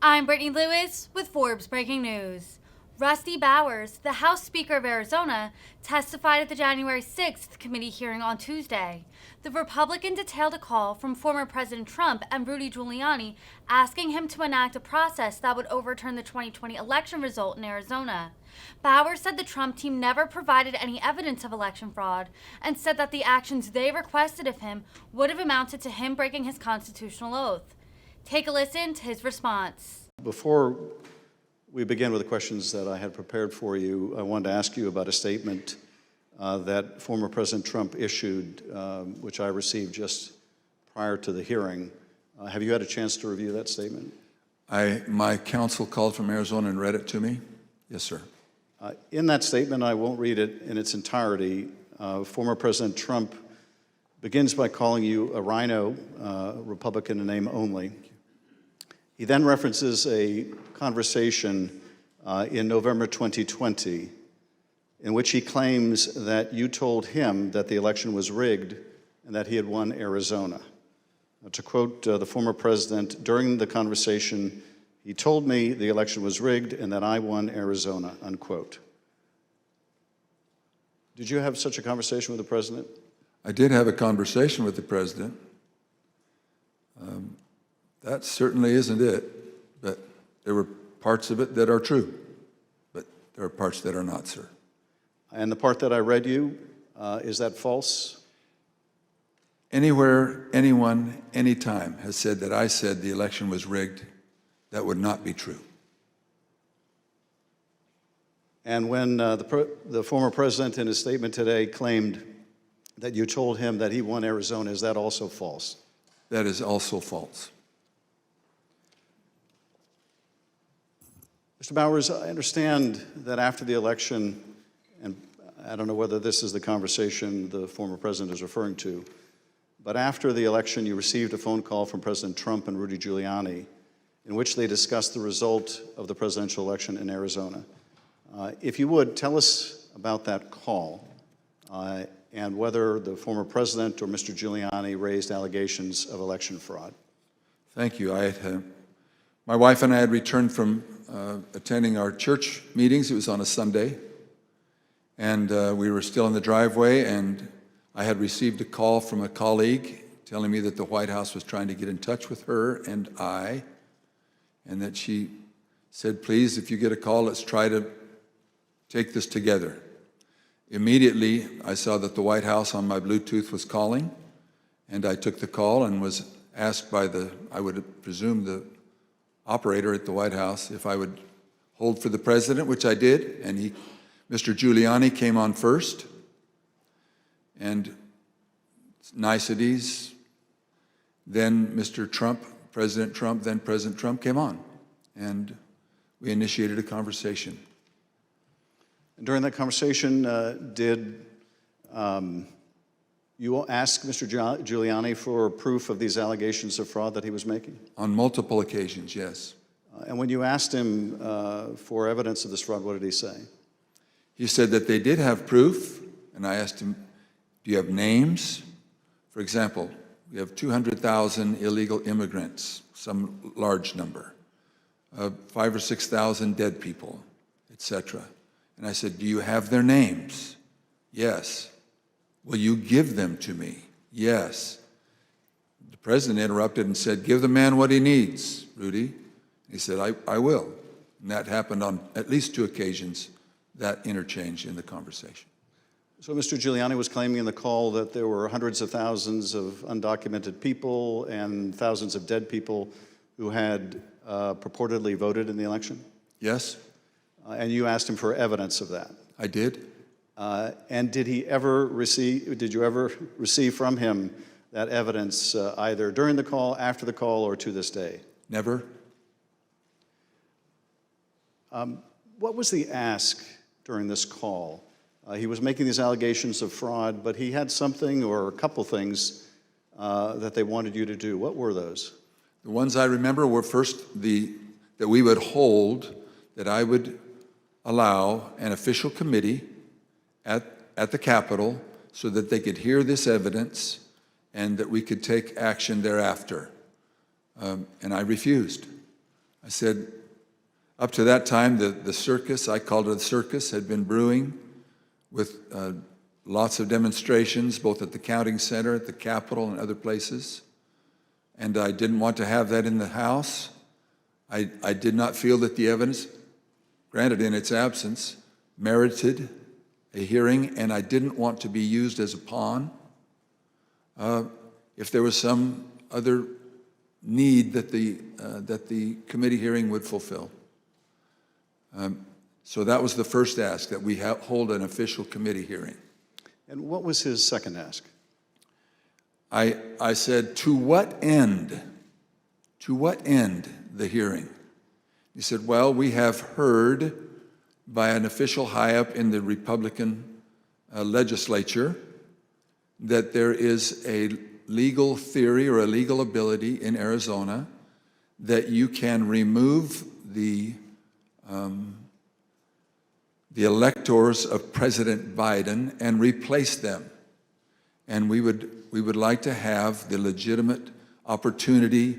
I'm Brittany Lewis with Forbes Breaking News. Rusty Bowers, the House Speaker of Arizona, testified at the January 6th committee hearing on Tuesday. The Republican detailed a call from former President Trump and Rudy Giuliani asking him to enact a process that would overturn the 2020 election result in Arizona. Bowers said the Trump team never provided any evidence of election fraud and said that the actions they requested of him would have amounted to him breaking his constitutional oath. Take a listen to his response. Before we begin with the questions that I had prepared for you, I wanted to ask you about a statement that former President Trump issued, which I received just prior to the hearing. Have you had a chance to review that statement? My counsel called from Arizona and read it to me. Yes, sir. In that statement, I won't read it in its entirety. Former President Trump begins by calling you a rhino, Republican in name only. He then references a conversation in November 2020 in which he claims that you told him that the election was rigged and that he had won Arizona. To quote the former president, during the conversation, he told me the election was rigged and that I won Arizona, unquote. Did you have such a conversation with the president? I did have a conversation with the president. That certainly isn't it, but there were parts of it that are true, but there are parts that are not, sir. And the part that I read you, is that false? Anywhere, anyone, anytime has said that I said the election was rigged, that would not be true. And when the former president in his statement today claimed that you told him that he won Arizona, is that also false? That is also false. Mr. Bowers, I understand that after the election, and I don't know whether this is the conversation the former president is referring to, but after the election, you received a phone call from President Trump and Rudy Giuliani in which they discussed the result of the presidential election in Arizona. If you would, tell us about that call and whether the former president or Mr. Giuliani raised allegations of election fraud. Thank you. My wife and I had returned from attending our church meetings. It was on a Sunday, and we were still in the driveway, and I had received a call from a colleague telling me that the White House was trying to get in touch with her and I, and that she said, please, if you get a call, let's try to take this together. Immediately, I saw that the White House on my Bluetooth was calling, and I took the call and was asked by I would presume, the operator at the White House if I would hold for the president, which I did, and Mr. Giuliani came on first, and niceties, then Mr. Trump, President Trump, then President Trump came on, and we initiated a conversation. And during that conversation, did you ask Mr. Giuliani for proof of these allegations of fraud that he was making? On multiple occasions, yes. And when you asked him for evidence of this fraud, what did he say? He said that they did have proof, and I asked him, do you have names? For example, we have 200,000 illegal immigrants, some large number, 5,000 or 6,000 dead people, etc. And I said, do you have their names? Yes. Will you give them to me? Yes. The president interrupted and said, give the man what he needs, Rudy. He said, I will. And that happened on at least 2 occasions, that interchange in the conversation. So Mr. Giuliani was claiming in the call that there were hundreds of thousands of undocumented people and thousands of dead people who had purportedly voted in the election? Yes. And you asked him for evidence of that? I did. And did you ever receive from him that evidence either during the call, after the call, or to this day? Never. What was the ask during this call? He was making these allegations of fraud, but he had something or a couple things that they wanted you to do. What were those? The ones I remember were first that we would hold, that I would allow an official committee at the Capitol so that they could hear this evidence and that we could take action thereafter. And I refused. I said, up to that time, the circus, I called it a circus, had been brewing with lots of demonstrations, both at the counting center, at the Capitol, and other places. And I didn't want to have that in the House. I did not feel that the evidence, granted in its absence, merited a hearing, and I didn't want to be used as a pawn if there was some other need that the committee hearing would fulfill. So that was the first ask, that we hold an official committee hearing. And what was his second ask? I said, to what end? To what end the hearing? He said, well, we have heard by an official high up in the Republican legislature that there is a legal theory or a legal ability in Arizona that you can remove the electors of President Biden and replace them. And we would like to have the legitimate opportunity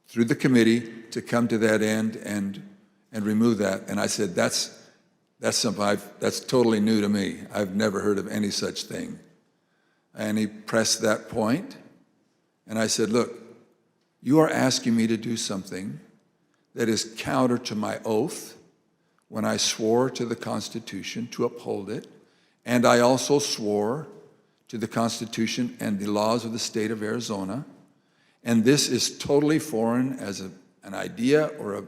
through the committee to come to that end and remove that. And I said, that's something that's totally new to me. I've never heard of any such thing. And he pressed that point. And I said, look, you are asking me to do something that is counter to my oath when I swore to the Constitution to uphold it. And I also swore to the Constitution and the laws of the state of Arizona. And this is totally foreign as an idea or a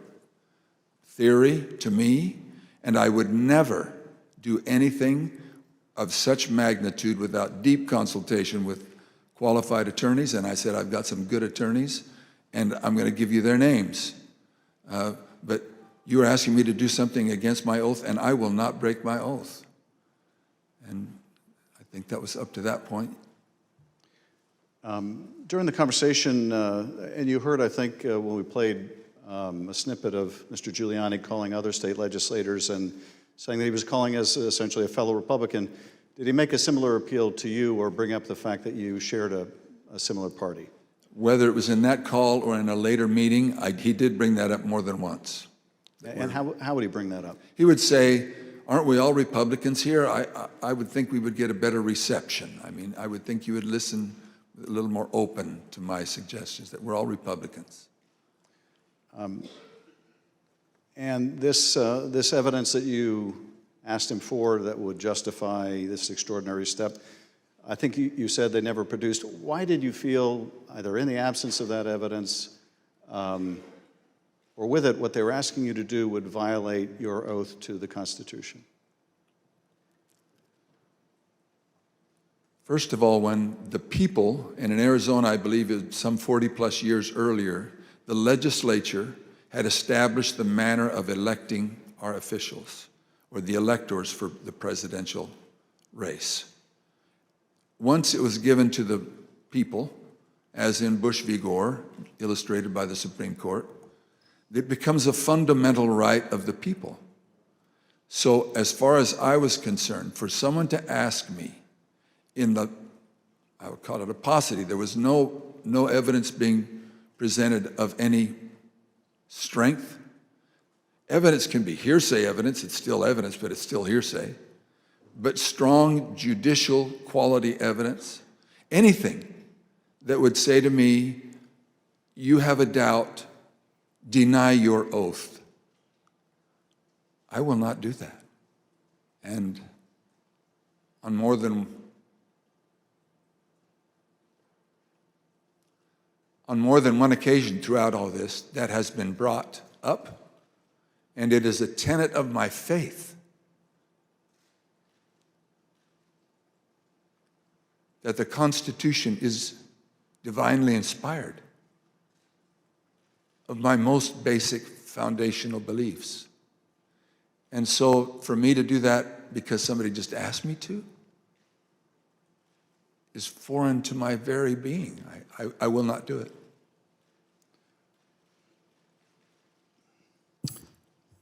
theory to me, and I would never do anything of such magnitude without deep consultation with qualified attorneys. And I said, I've got some good attorneys, and I'm going to give you their names. But you are asking me to do something against my oath, and I will not break my oath. And I think that was up to that point. During the conversation, and you heard, I think, when we played a snippet of Mr. Giuliani calling other state legislators and saying that he was calling us essentially a fellow Republican, did he make a similar appeal to you or bring up the fact that you shared a similar party? Whether it was in that call or in a later meeting, he did bring that up more than once. And how would he bring that up? He would say, aren't we all Republicans here? I would think we would get a better reception. I mean, I would think you would listen a little more open to my suggestions, that we're all Republicans. And this evidence that you asked him for that would justify this extraordinary step, I think you said they never produced. Why did you feel, either in the absence of that evidence or with it, what they were asking you to do would violate your oath to the Constitution? First of all, when the people, and in Arizona, I believe some 40 plus years earlier, the legislature had established the manner of electing our officials, or the electors for the presidential race. Once it was given to the people, as in Bush v. Gore, illustrated by the Supreme Court, it becomes a fundamental right of the people. So as far as I was concerned, for someone to ask me in the, I would call it a paucity, there was no evidence being presented of any strength. Evidence can be hearsay evidence, it's still evidence, but it's still hearsay. But strong judicial quality evidence, anything that would say to me, you have a doubt, deny your oath. I will not do that. And on more than one occasion throughout all this, that has been brought up, and it is a tenet of my faith that the Constitution is divinely inspired of my most basic foundational beliefs. And so for me to do that because somebody just asked me to is foreign to my very being. I will not do it.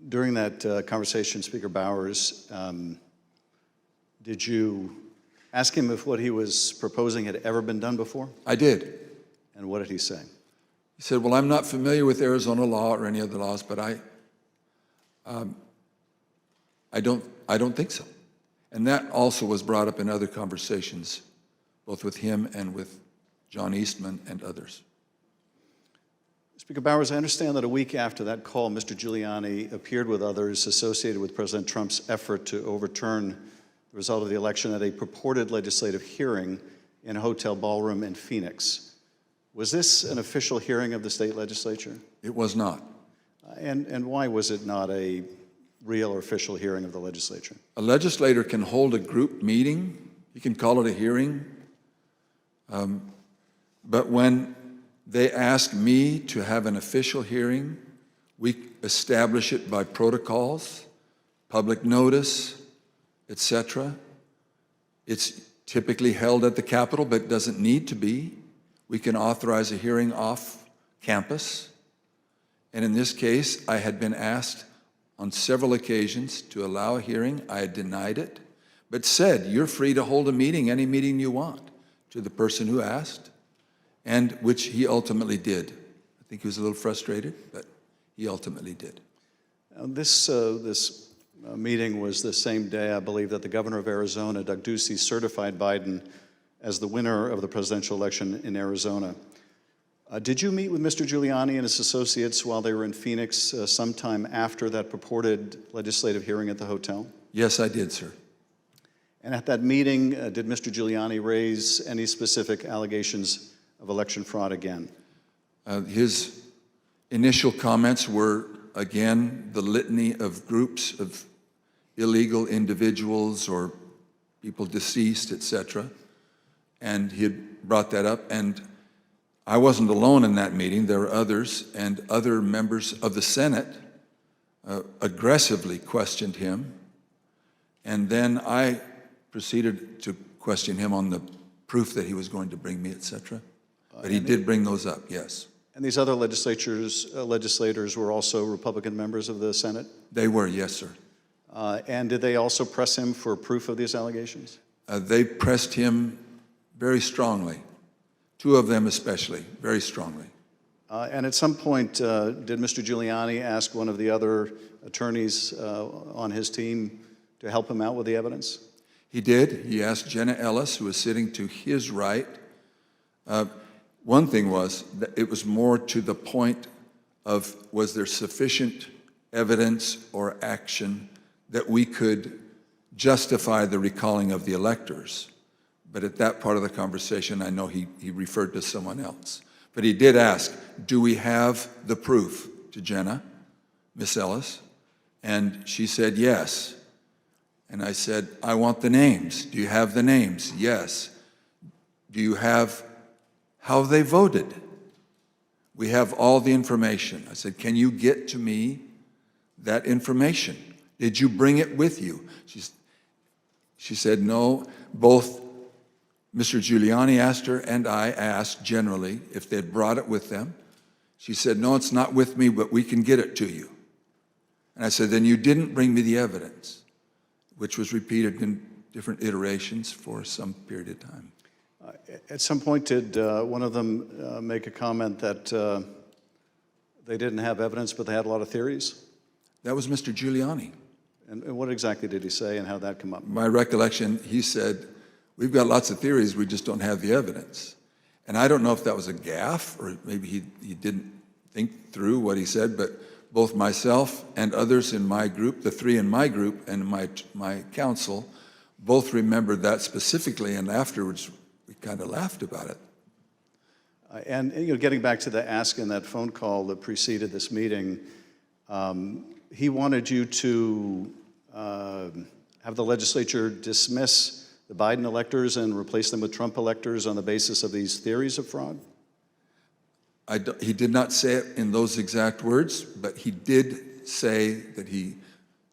During that conversation, Speaker Bowers, did you ask him if what he was proposing had ever been done before? I did. And what did he say? He said, well, I'm not familiar with Arizona law or any other laws, but I don't think so. And that also was brought up in other conversations, both with him and with John Eastman and others. Speaker Bowers, I understand that a week after that call, Mr. Giuliani appeared with others associated with President Trump's effort to overturn the result of the election at a purported legislative hearing in a hotel ballroom in Phoenix. Was this an official hearing of the state legislature? It was not. And why was it not a real or official hearing of the legislature? A legislator can hold a group meeting. You can call it a hearing. But when they ask me to have an official hearing, we establish it by protocols, public notice, etc. It's typically held at the Capitol, but it doesn't need to be. We can authorize a hearing off campus. And in this case, I had been asked on several occasions to allow a hearing. I had denied it, but said, you're free to hold a meeting, any meeting you want, to the person who asked, and which he ultimately did. I think he was a little frustrated, but he ultimately did. This meeting was the same day, I believe, that the governor of Arizona, Doug Ducey, certified Biden as the winner of the presidential election in Arizona. Did you meet with Mr. Giuliani and his associates while they were in Phoenix sometime after that purported legislative hearing at the hotel? Yes, I did, sir. And at that meeting, did Mr. Giuliani raise any specific allegations of election fraud again? His initial comments were, again, the litany of groups of illegal individuals or people deceased, etc. And he had brought that up, and I wasn't alone in that meeting. There were others, and other members of the Senate aggressively questioned him. And then I proceeded to question him on the proof that he was going to bring me, etc. But he did bring those up, yes. And these other legislators were also Republican members of the Senate? They were, yes, sir. And did they also press him for proof of these allegations? They pressed him very strongly. Two of them especially, very strongly. And at some point, did Mr. Giuliani ask one of the other attorneys on his team to help him out with the evidence? He did. He asked Jenna Ellis, who was sitting to his right. One thing was that it was more to the point of, was there sufficient evidence or action that we could justify the recalling of the electors? But at that part of the conversation, I know he referred to someone else. But he did ask, do we have the proof, to Jenna, Miss Ellis? And she said, yes. And I said, I want the names. Do you have the names? Yes. Do you have how they voted? We have all the information. I said, can you get to me that information? Did you bring it with you? She said, no. Both Mr. Giuliani asked her, and I asked generally if they'd brought it with them. She said, no, it's not with me, but we can get it to you. And I said, then you didn't bring me the evidence, which was repeated in different iterations for some period of time. At some point, did one of them make a comment that they didn't have evidence, but they had a lot of theories? That was Mr. Giuliani. And what exactly did he say, and how did that come up? My recollection, he said, we've got lots of theories, we just don't have the evidence. And I don't know if that was a gaffe, or maybe he didn't think through what he said, but both myself and others in my group, the three in my group and my council, both remembered that specifically, and afterwards we kind of laughed about it. And getting back to the ask in that phone call that preceded this meeting, he wanted you to have the legislature dismiss the Biden electors and replace them with Trump electors on the basis of these theories of fraud? He did not say it in those exact words, but he did say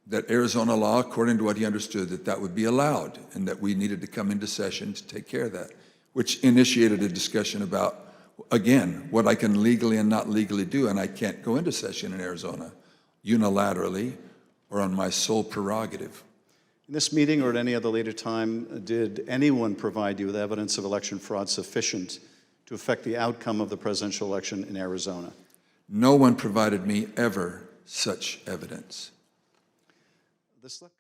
that Arizona law, according to what he understood, that would be allowed, and that we needed to come into session to take care of that, which initiated a discussion about, again, what I can legally and not legally do, and I can't go into session in Arizona unilaterally or on my sole prerogative. In this meeting or at any other later time, did anyone provide you with evidence of election fraud sufficient to affect the outcome of the presidential election in Arizona? No one provided me ever such evidence. The Select